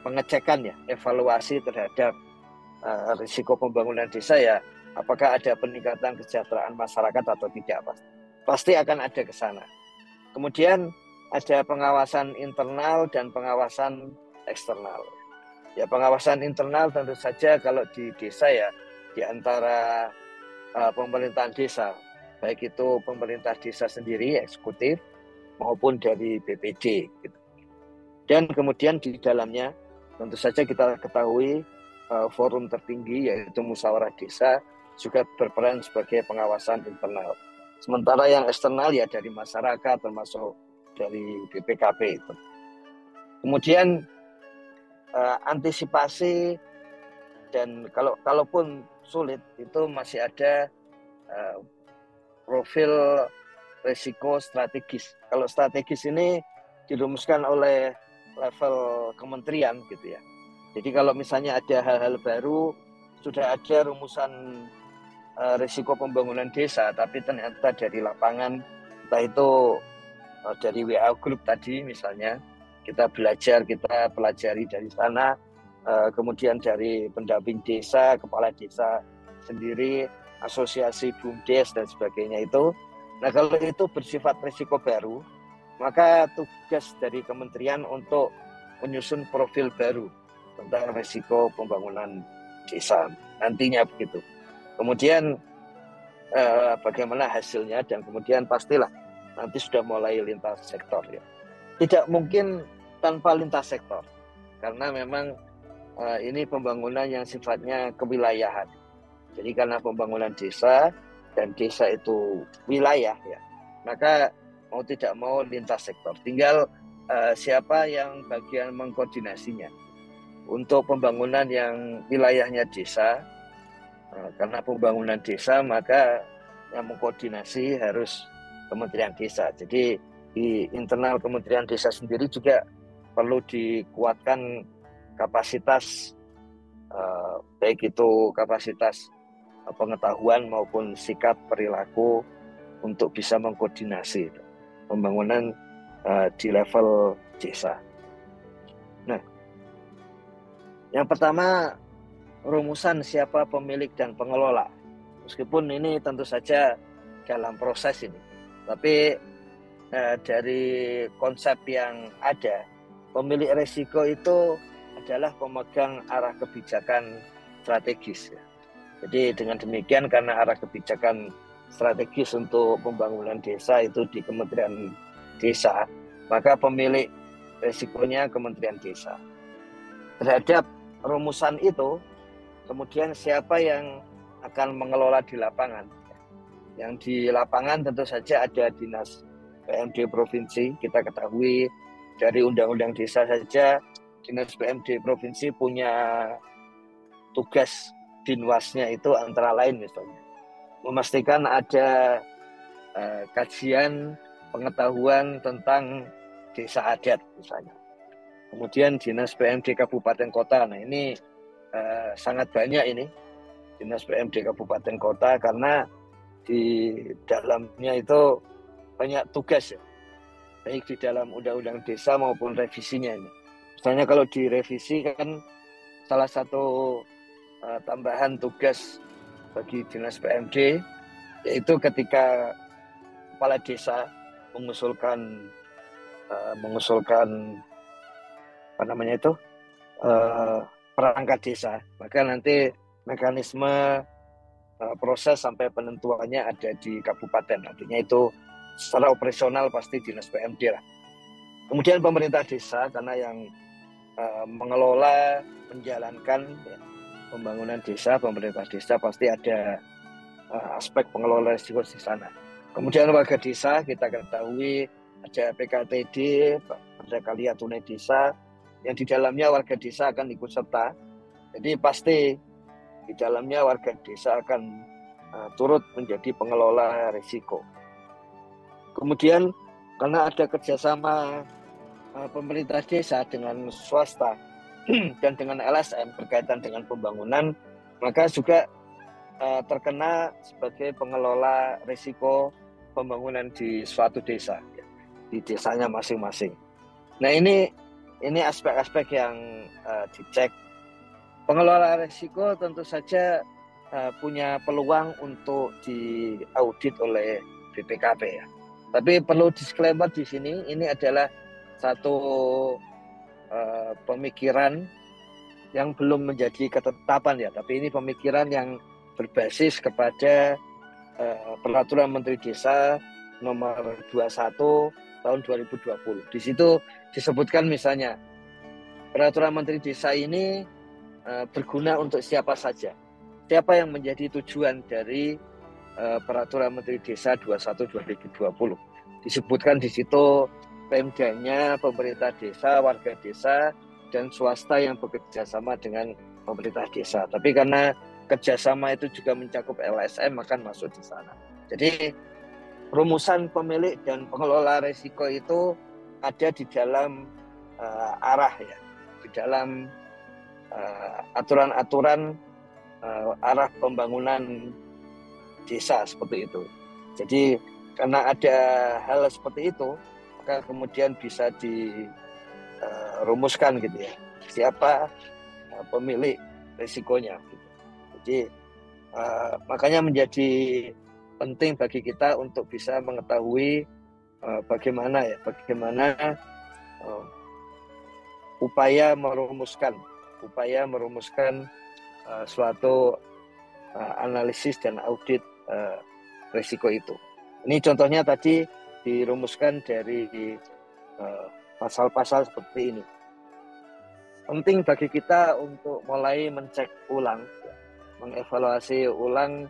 pengecekan ya, evaluasi terhadap risiko pembangunan desa ya, apakah ada peningkatan kesejahteraan masyarakat atau tidak, pasti akan ada ke sana. Kemudian ada pengawasan internal dan pengawasan eksternal. Ya, pengawasan internal tentu saja kalau di desa ya, di antara pemerintahan desa, baik itu pemerintah desa sendiri, eksekutif, maupun dari BPD. Gitu. Dan kemudian di dalamnya tentu saja kita ketahui forum tertinggi yaitu musyawarah desa juga berperan sebagai pengawasan internal. Sementara yang eksternal ya dari masyarakat, termasuk dari BPKP itu. Kemudian antisipasi, dan kalaupun sulit itu masih ada profil risiko strategis. Kalau strategis ini dirumuskan oleh level kementerian gitu ya. Jadi kalau misalnya ada hal-hal baru, sudah ada rumusan risiko pembangunan desa, tapi ternyata dari lapangan, entah itu dari WA Group tadi misalnya, kita belajar, kita pelajari dari sana, kemudian dari pendamping desa, kepala desa sendiri, asosiasi BUMDes dan sebagainya itu. Nah, kalau itu bersifat risiko baru, maka tugas dari kementerian untuk menyusun profil baru tentang risiko pembangunan desa nantinya begitu. Kemudian bagaimana hasilnya, dan kemudian pastilah nanti sudah mulai lintas sektor ya. Tidak mungkin tanpa lintas sektor, karena memang ini pembangunan yang sifatnya kewilayahan. Jadi karena pembangunan desa dan desa itu wilayah ya, maka mau tidak mau lintas sektor. Tinggal siapa yang bagian mengkoordinasinya. Untuk pembangunan yang wilayahnya desa, karena pembangunan desa maka yang mengkoordinasi harus Kementerian Desa. Jadi di internal Kementerian Desa sendiri juga perlu dikuatkan kapasitas, baik itu kapasitas pengetahuan maupun sikap perilaku untuk bisa mengkoordinasi pembangunan di level desa. Nah, yang pertama, rumusan siapa pemilik dan pengelola. Meskipun ini tentu saja dalam proses ini, tapi dari konsep yang ada, pemilik risiko itu adalah pemegang arah kebijakan strategis. Jadi dengan demikian, karena arah kebijakan strategis untuk pembangunan desa itu di Kementerian Desa, maka pemilik risikonya Kementerian Desa. Terhadap rumusan itu, kemudian siapa yang akan mengelola di lapangan? Yang di lapangan tentu saja ada Dinas PMD Provinsi. Kita ketahui dari Undang-Undang Desa saja, Dinas PMD Provinsi punya tugas Dinwasnya itu antara lain misalnya memastikan ada kajian pengetahuan tentang desa adat misalnya. Kemudian Dinas PMD Kabupaten Kota. Nah ini sangat banyak ini Dinas PMD Kabupaten Kota, karena di dalamnya itu banyak tugas ya, baik di dalam Undang-Undang Desa maupun revisinya ini. Misalnya kalau direvisi kan salah satu tambahan tugas bagi Dinas PMD yaitu ketika kepala desa mengusulkan perangkat desa, maka nanti mekanisme proses sampai penentuannya ada di kabupaten. Artinya itu secara operasional pasti Dinas PMD lah. Kemudian pemerintah desa, karena yang mengelola, menjalankan pembangunan desa, pemerintah desa pasti ada aspek pengelola risiko di sana. Kemudian warga desa, kita ketahui ada PKTD, ada Karya Tunai Desa, yang di dalamnya warga desa akan ikut serta. Jadi pasti di dalamnya warga desa akan turut menjadi pengelola risiko. Kemudian karena ada kerjasama pemerintah desa dengan swasta dan dengan LSM berkaitan dengan pembangunan, maka juga terkena sebagai pengelola risiko pembangunan di suatu desa, di desanya masing-masing. Nah ini aspek-aspek yang dicek. Pengelola risiko tentu saja punya peluang untuk diaudit oleh BPKP ya. Tapi perlu disclaimer di sini, ini adalah satu pemikiran yang belum menjadi ketetapan ya, tapi ini pemikiran yang berbasis kepada Peraturan Menteri Desa nomor 21 tahun 2020. Di situ disebutkan misalnya Peraturan Menteri Desa ini berguna untuk siapa saja. Siapa yang menjadi tujuan dari Peraturan Menteri Desa 21 2020. Disebutkan di situ Pemdanya, pemerintah desa, warga desa, dan swasta yang bekerja sama dengan pemerintah desa. Tapi karena kerjasama itu juga mencakup LSM, maka masuk di sana. Jadi rumusan pemilik dan pengelola risiko itu ada di dalam arah ya, di dalam aturan-aturan arah pembangunan desa seperti itu. Jadi karena ada hal seperti itu, maka kemudian bisa dirumuskan gitu ya, siapa pemilik risikonya gitu. Jadi makanya menjadi penting bagi kita untuk bisa mengetahui bagaimana upaya merumuskan suatu analisis dan audit risiko itu. Ini contohnya tadi dirumuskan dari pasal-pasal seperti ini. Penting bagi kita untuk mulai mencek ulang, mengevaluasi ulang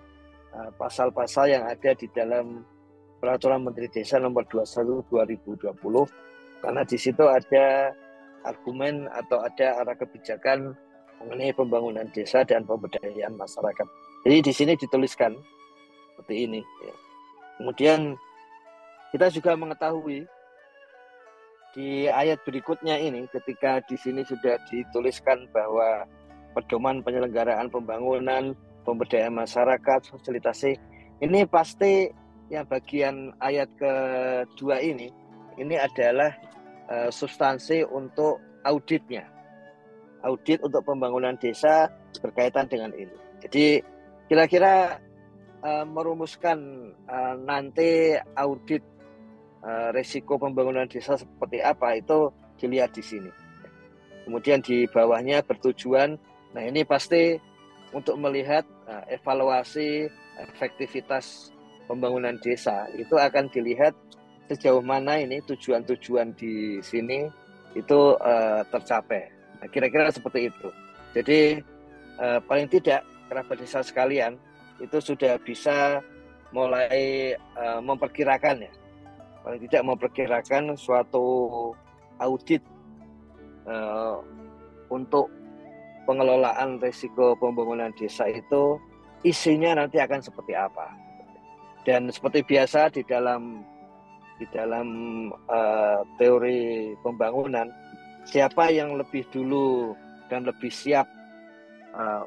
pasal-pasal yang ada di dalam Peraturan Menteri Desa Nomor 21 2020, karena di situ ada argumen atau ada arah kebijakan mengenai pembangunan desa dan pemberdayaan masyarakat. Jadi di sini dituliskan seperti ini. Kemudian kita juga mengetahui di ayat berikutnya ini, ketika di sini sudah dituliskan bahwa pedoman penyelenggaraan pembangunan, pemberdayaan masyarakat, fasilitasi, ini pasti yang bagian ayat kedua ini adalah substansi untuk auditnya. Audit untuk pembangunan desa berkaitan dengan ini. Jadi kira-kira merumuskan nanti audit risiko pembangunan desa seperti apa itu dilihat di sini. Kemudian di bawahnya bertujuan, nah ini pasti untuk melihat evaluasi efektivitas pembangunan desa, itu akan dilihat sejauh mana ini tujuan-tujuan di sini itu tercapai. Nah, kira-kira seperti itu. Jadi paling tidak kerabat desa sekalian itu sudah bisa mulai memperkirakan ya, paling tidak memperkirakan suatu audit untuk pengelolaan risiko pembangunan desa itu isinya nanti akan seperti apa. Dan seperti biasa di dalam teori pembangunan, siapa yang lebih dulu dan lebih siap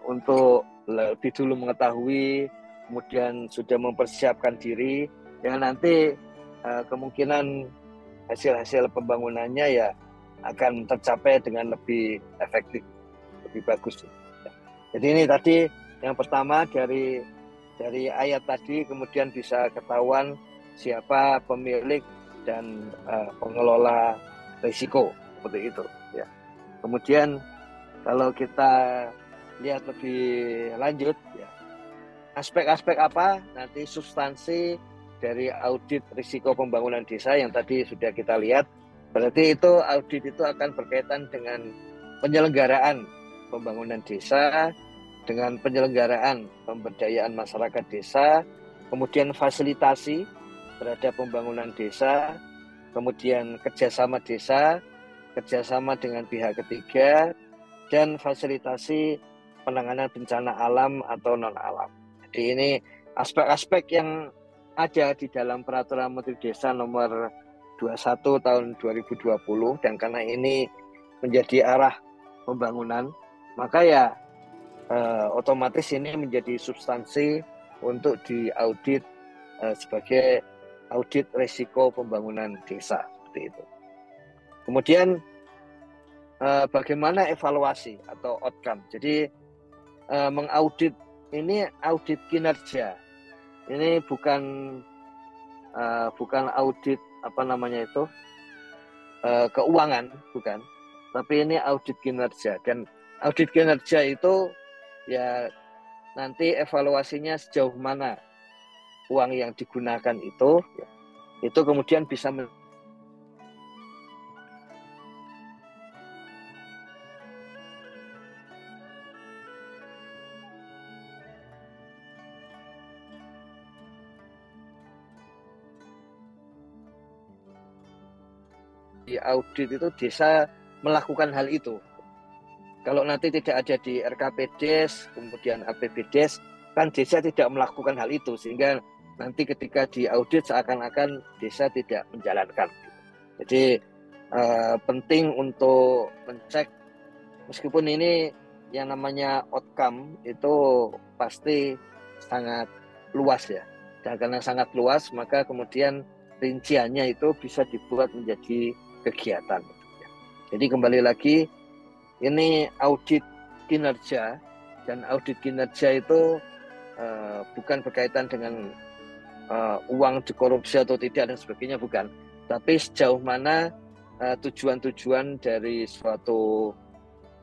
untuk lebih dulu mengetahui, kemudian sudah mempersiapkan diri, ya nanti kemungkinan hasil-hasil pembangunannya ya akan tercapai dengan lebih efektif, lebih bagus. Jadi ini tadi yang pertama dari ayat tadi, kemudian bisa ketahuan siapa pemilik dan pengelola risiko seperti itu. Ya. Kemudian kalau kita lihat lebih lanjut, ya, aspek-aspek apa nanti substansi dari audit risiko pembangunan desa yang tadi sudah kita lihat. Berarti itu audit itu akan berkaitan dengan penyelenggaraan pembangunan desa, dengan penyelenggaraan pemberdayaan masyarakat desa, kemudian fasilitasi terhadap pembangunan desa, kemudian kerjasama desa, kerjasama dengan pihak ketiga, dan fasilitasi penanganan bencana alam atau non-alam. Jadi ini aspek-aspek yang ada di dalam Peraturan Menteri Desa Nomor 21 tahun 2020, dan karena ini menjadi arah pembangunan, maka ya otomatis ini menjadi substansi untuk diaudit sebagai audit risiko pembangunan desa seperti itu. Kemudian bagaimana evaluasi atau outcome. Jadi mengaudit ini audit kinerja. Ini bukan audit keuangan, bukan. Tapi ini audit kinerja, dan audit kinerja itu ya nanti evaluasinya sejauh mana uang yang digunakan itu kemudian bisa di audit itu desa melakukan hal itu. Kalau nanti tidak ada di RKPDes, kemudian APBDes, kan desa tidak melakukan hal itu, sehingga nanti ketika diaudit seakan-akan desa tidak menjalankan. Jadi penting untuk mencek, meskipun ini yang namanya outcome itu pasti sangat luas ya, dan karena sangat luas maka kemudian rinciannya itu bisa dibuat menjadi kegiatan. Jadi kembali lagi, ini audit kinerja, dan audit kinerja itu bukan berkaitan dengan uang dikorupsi atau tidak dan sebagainya, bukan. tapi sejauh mana tujuan-tujuan dari suatu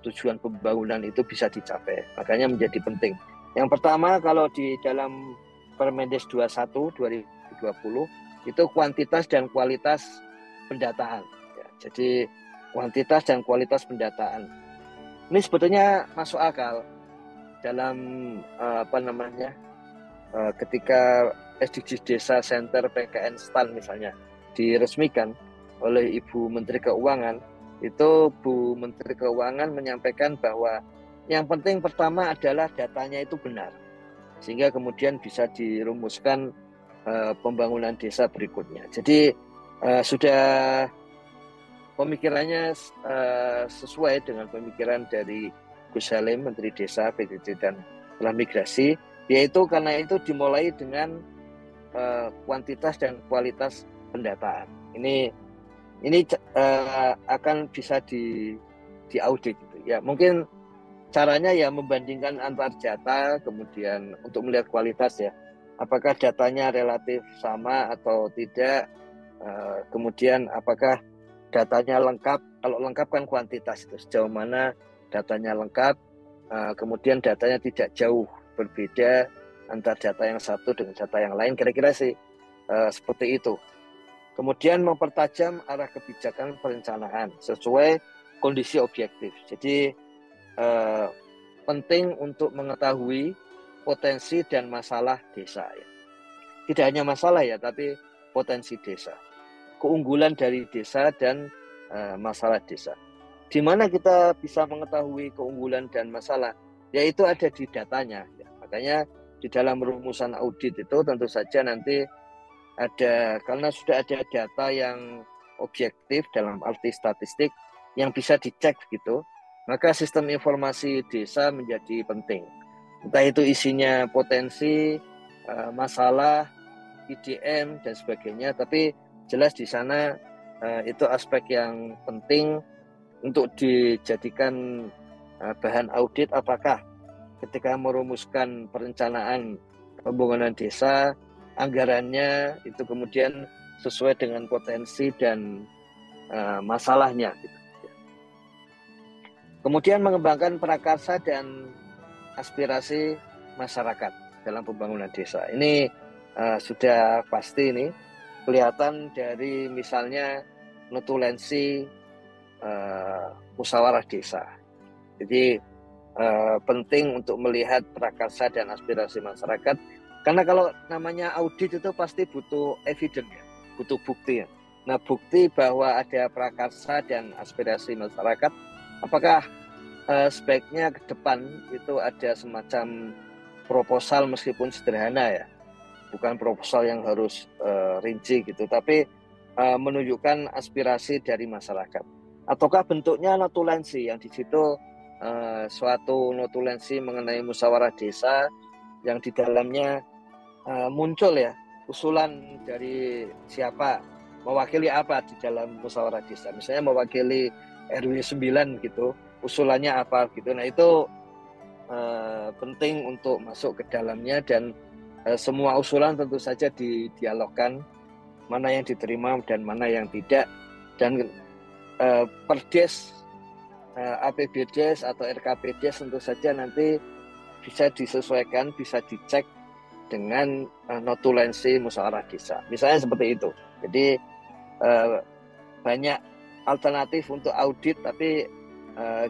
tujuan pembangunan itu bisa dicapai. Makanya menjadi penting. Yang pertama, kalau di dalam Permendes 21 2020 itu kuantitas dan kualitas pendataan. Ya, jadi kuantitas dan kualitas pendataan. Ini sebetulnya masuk akal dalam ketika SDGs Desa Center PKN STAN misalnya diresmikan oleh Ibu Menteri Keuangan, itu Bu Menteri Keuangan menyampaikan bahwa yang penting pertama adalah datanya itu benar, sehingga kemudian bisa dirumuskan pembangunan desa berikutnya. Jadi sudah pemikirannya sesuai dengan pemikiran dari Gus Salim, Menteri Desa, PDD dan Transmigrasi, yaitu karena itu dimulai dengan kuantitas dan kualitas pendataan. Ini akan bisa diaudit gitu. Ya, mungkin caranya ya membandingkan antar data, kemudian untuk melihat kualitas ya, apakah datanya relatif sama atau tidak, kemudian apakah datanya lengkap. Kalau lengkap kan kuantitas itu sejauh mana datanya lengkap, kemudian datanya tidak jauh berbeda antar data yang satu dengan data yang lain, kira-kira sih seperti itu. Kemudian mempertajam arah kebijakan perencanaan sesuai kondisi objektif. Jadi penting untuk mengetahui potensi dan masalah desa. Ya. Tidak hanya masalah ya, tapi potensi desa. Keunggulan dari desa dan masalah desa. Di mana kita bisa mengetahui keunggulan dan masalah? Yaitu ada di datanya. Ya. Makanya di dalam rumusan audit itu tentu saja nanti ada, karena sudah ada data yang objektif dalam arti statistik yang bisa dicek gitu, maka sistem informasi desa menjadi penting. Entah itu isinya potensi, masalah, IDM dan sebagainya, tapi jelas di sana itu aspek yang penting untuk dijadikan bahan audit. Apakah ketika merumuskan perencanaan pembangunan desa, anggarannya itu kemudian sesuai dengan potensi dan masalahnya. Kemudian mengembangkan prakarsa dan aspirasi masyarakat dalam pembangunan desa. Ini sudah pasti ini kelihatan dari misalnya notulensi musyawarah desa. Jadi penting untuk melihat prakarsa dan aspirasi masyarakat. Karena kalau namanya audit itu pasti butuh evidence ya, butuh bukti ya. Nah, bukti bahwa ada prakarsa dan aspirasi masyarakat, apakah sebaiknya ke depan itu ada semacam proposal meskipun sederhana ya, bukan proposal yang harus rinci gitu, tapi menunjukkan aspirasi dari masyarakat. Ataukah bentuknya notulensi yang di situ suatu notulensi mengenai musyawarah desa yang di dalamnya muncul ya usulan dari siapa, mewakili apa di dalam musyawarah desa, misalnya mewakili RW 9 gitu, usulannya apa gitu. Nah itu penting untuk masuk ke dalamnya dan semua usulan tentu saja didialogkan, mana yang diterima dan mana yang tidak, dan Perdes, APBDes atau RKPDes tentu saja nanti bisa disesuaikan, bisa dicek dengan notulensi musyawarah desa. Misalnya seperti itu. Jadi banyak alternatif untuk audit, tapi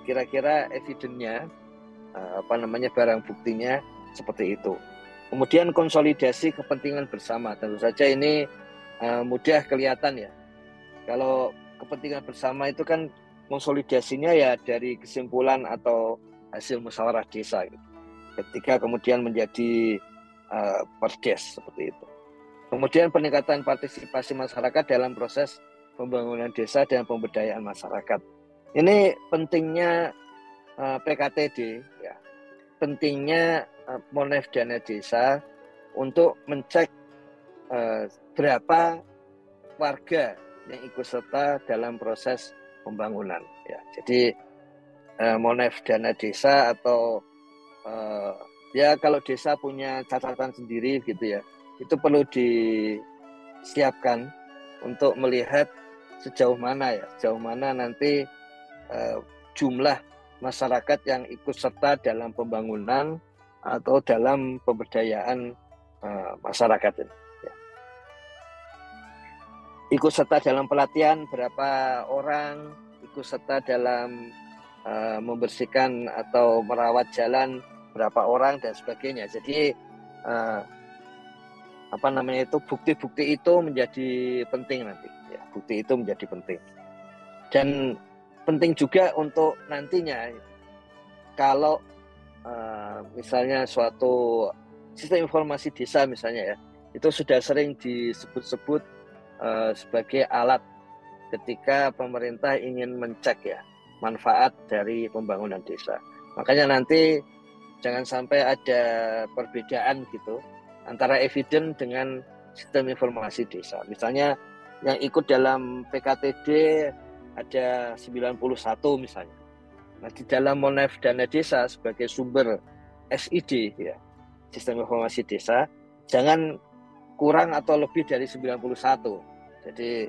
kira-kira evidence-nya, barang buktinya seperti itu. Kemudian konsolidasi kepentingan bersama. Tentu saja ini mudah kelihatan ya. Kalau kepentingan bersama itu kan konsolidasinya ya dari kesimpulan atau hasil musyawarah desa gitu. Ketika kemudian menjadi Perdes seperti itu. Kemudian peningkatan partisipasi masyarakat dalam proses pembangunan desa dan pemberdayaan masyarakat. Ini pentingnya PKTD ya. Pentingnya Monef Dana Desa untuk mencek berapa warga yang ikut serta dalam proses pembangunan ya. Jadi Monef Dana Desa atau ya kalau desa punya catatan sendiri gitu ya, itu perlu disiapkan untuk melihat sejauh mana nanti jumlah masyarakat yang ikut serta dalam pembangunan atau dalam pemberdayaan masyarakat ini. Ya. Ikut serta dalam pelatihan berapa orang, ikut serta dalam membersihkan atau merawat jalan berapa orang dan sebagainya. Jadi bukti-bukti itu menjadi penting nanti. Ya, bukti itu menjadi penting. Dan penting juga untuk nantinya kalau misalnya suatu sistem informasi desa misalnya ya, itu sudah sering disebut-sebut sebagai alat ketika pemerintah ingin mencek ya manfaat dari pembangunan desa. Makanya nanti jangan sampai ada perbedaan gitu antara evidence dengan sistem informasi desa. Misalnya yang ikut dalam PKTD ada 91 misalnya. Nah, di dalam Monef Dana Desa sebagai sumber SID ya, sistem informasi desa, jangan kurang atau lebih dari 91. Jadi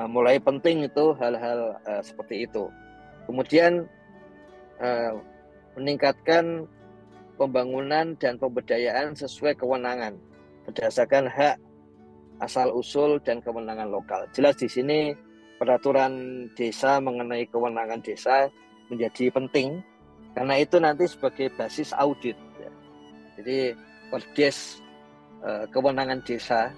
mulai penting itu hal-hal seperti itu. Kemudian meningkatkan pembangunan dan pemberdayaan sesuai kewenangan berdasarkan hak asal-usul dan kewenangan lokal. Jelas di sini peraturan desa mengenai kewenangan desa menjadi penting karena itu nanti sebagai basis audit. Ya. Jadi perdes kewenangan desa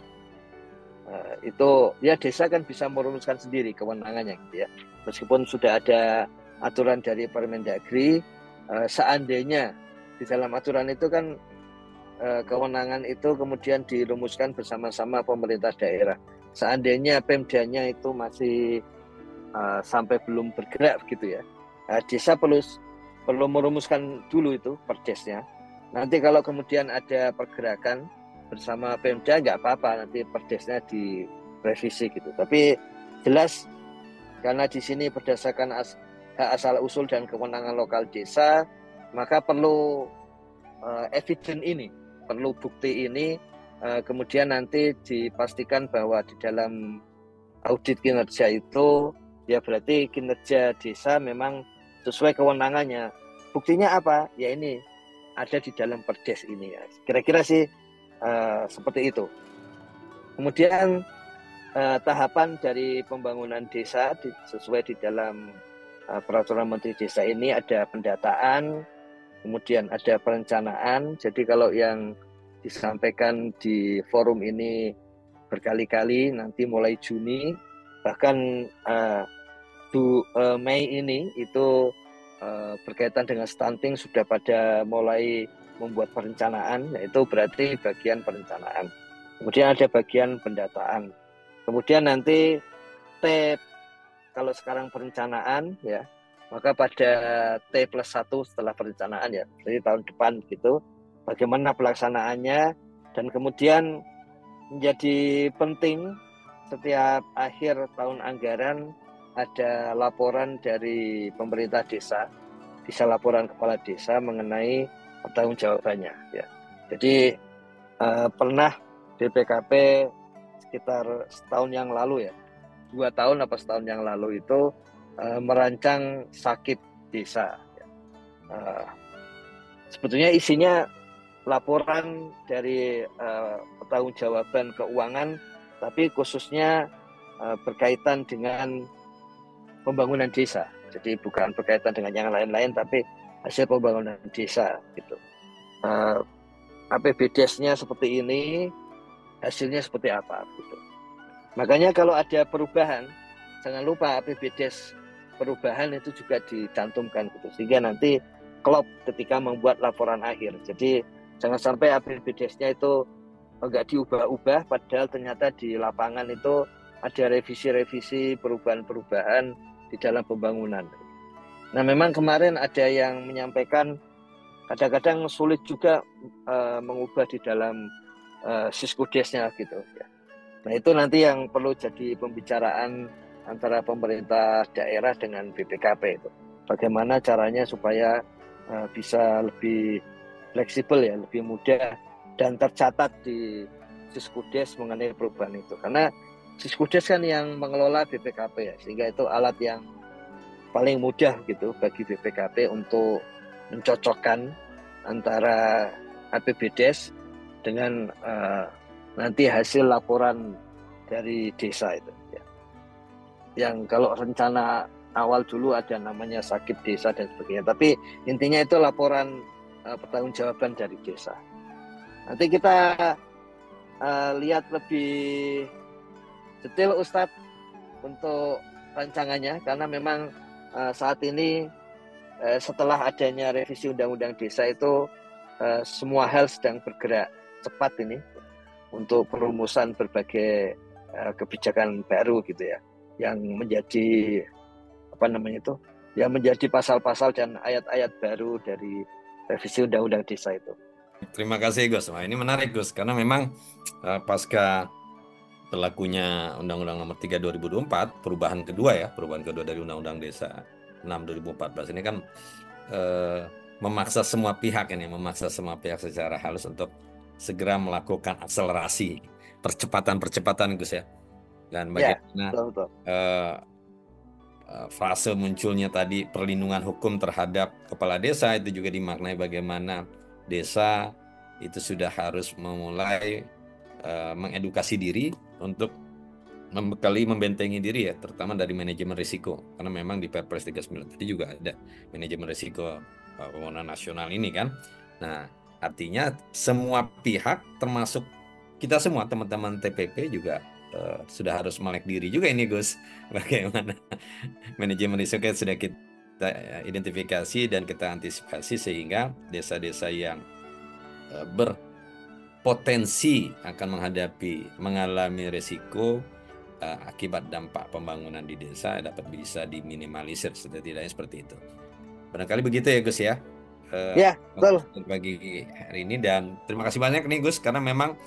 itu ya desa kan bisa merumuskan sendiri kewenangannya gitu ya. Meskipun sudah ada aturan dari Permendagri, seandainya di dalam aturan itu kan kewenangan itu kemudian dirumuskan bersama-sama pemerintah daerah. Seandainya Pemdanya itu masih sampai belum bergerak gitu ya, desa perlu merumuskan dulu itu perdesnya. Nanti kalau kemudian ada pergerakan bersama Pemda nggak apa-apa, nanti perdesnya direvisi gitu. Tapi jelas karena di sini berdasarkan hak asal usul dan kewenangan lokal desa, maka perlu evidence ini, perlu bukti ini, kemudian nanti dipastikan bahwa di dalam audit kinerja itu ya berarti kinerja desa memang sesuai kewenangannya. Buktinya apa? Ya ini ada di dalam perdes ini ya. Kira-kira sih seperti itu. Kemudian tahapan dari pembangunan desa sesuai di dalam peraturan Menteri Desa ini ada pendataan, kemudian ada perencanaan. Jadi kalau yang disampaikan di forum ini berkali-kali nanti mulai Juni, bahkan Mei ini itu berkaitan dengan stunting sudah pada mulai membuat perencanaan, yaitu berarti bagian perencanaan. Kemudian ada bagian pendataan. Kemudian nanti kalau sekarang perencanaan ya, maka pada T+1 setelah perencanaan ya, jadi tahun depan gitu, bagaimana pelaksanaannya, dan kemudian menjadi penting setiap akhir tahun anggaran ada laporan dari pemerintah desa, bisa laporan kepala desa mengenai pertanggungjawabannya ya. Jadi pernah BPKP sekitar setahun yang lalu ya, 2 tahun apa setahun yang lalu itu merancang sakit desa ya. Sebetulnya isinya laporan dari pertanggungjawaban keuangan, tapi khususnya berkaitan dengan pembangunan desa. Jadi bukan berkaitan dengan yang lain-lain, tapi hasil pembangunan desa gitu. APBDes-nya seperti ini, hasilnya seperti apa gitu. Makanya kalau ada perubahan, jangan lupa APBDes perubahan itu juga dicantumkan gitu, sehingga nanti klop ketika membuat laporan akhir. Jadi jangan sampai APBDes-nya itu enggak diubah-ubah, padahal ternyata di lapangan itu ada revisi-revisi, perubahan-perubahan di dalam pembangunan. Nah, memang kemarin ada yang menyampaikan kadang-kadang sulit juga mengubah di dalam Siskudesnya gitu ya. Nah, itu nanti yang perlu jadi pembicaraan antara pemerintah daerah dengan BPKP itu. Bagaimana caranya supaya bisa lebih fleksibel ya, lebih mudah dan tercatat di Siskudes mengenai perubahan itu. Karena Siskudes kan yang mengelola BPKP ya, sehingga itu alat yang paling mudah gitu bagi BPKP untuk mencocokkan antara APBDes dengan nanti hasil laporan dari desa itu ya. Yang kalau rencana awal dulu ada namanya sakit desa dan sebagainya, tapi intinya itu laporan pertanggungjawaban dari desa. Nanti kita lihat lebih detail Ustadz untuk rancangannya, karena memang saat ini setelah adanya revisi Undang-Undang Desa itu semua hal sedang bergerak cepat ini untuk perumusan berbagai kebijakan baru gitu ya, yang menjadi yang menjadi pasal-pasal dan ayat-ayat baru dari revisi Undang-Undang Desa itu. Terima kasih Gus. Wah, ini menarik Gus, karena memang pasca berlakunya Undang-Undang Nomor 3 2024, perubahan kedua dari Undang-Undang Desa 6 2014 ini kan memaksa semua pihak secara halus untuk segera melakukan akselerasi percepatan Gus ya. Dan bagaimana frase munculnya tadi perlindungan hukum terhadap kepala desa itu juga dimaknai bagaimana desa itu sudah harus memulai mengedukasi diri untuk membentengi diri ya, terutama dari manajemen risiko, karena memang di Perpres 39 tadi juga ada manajemen risiko pembangunan nasional ini kan. Nah, artinya semua pihak termasuk kita semua teman-teman TPP juga sudah harus melek diri juga ini Gus, bagaimana manajemen risiko sudah kita identifikasi dan kita antisipasi sehingga desa-desa yang berpotensi akan mengalami risiko akibat dampak pembangunan di desa bisa diminimalisir setidaknya seperti itu. Barangkali begitu ya Gus ya. Ya, betul. Bagi hari ini, dan terima kasih banyak nih Gus, karena memang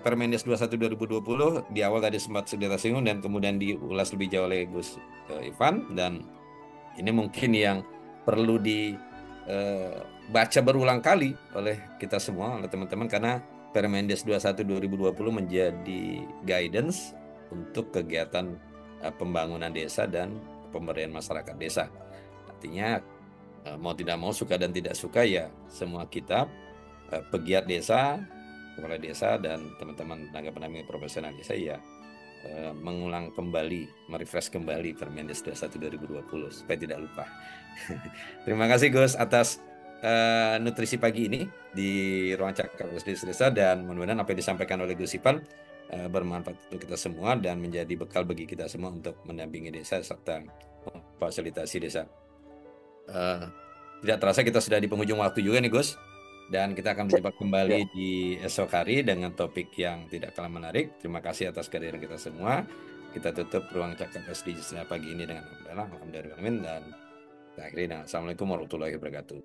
Permendes 21 2020 di awal tadi sempat sudah tersinggung dan kemudian diulas lebih jauh oleh Gus Ivan, dan ini mungkin yang perlu dibaca berulang kali oleh kita semua, oleh teman-teman, karena Permendes 21 2020 menjadi guidance untuk kegiatan pembangunan desa dan pemberdayaan masyarakat desa. Artinya mau tidak mau, suka dan tidak suka ya, semua kita pegiat desa, kepala desa dan teman-teman tenaga pendamping profesional desa ya mengulang kembali, merefresh kembali Permendes 21 2020 supaya tidak lupa. Terima kasih Gus atas nutrisi pagi ini di ruang cakap desa, dan mudah-mudahan apa yang disampaikan oleh Gus Ivan bermanfaat untuk kita semua dan menjadi bekal bagi kita semua untuk mendampingi desa serta memfasilitasi desa. Tidak terasa kita sudah di penghujung waktu juga nih Gus, dan kita akan berjumpa kembali di esok hari dengan topik yang tidak kalah menarik. Terima kasih atas kehadiran kita semua. Kita tutup ruang cakap SD pagi ini dengan alhamdulillah dan kita akhiri dengan assalamualaikum warahmatullahi wabarakatuh.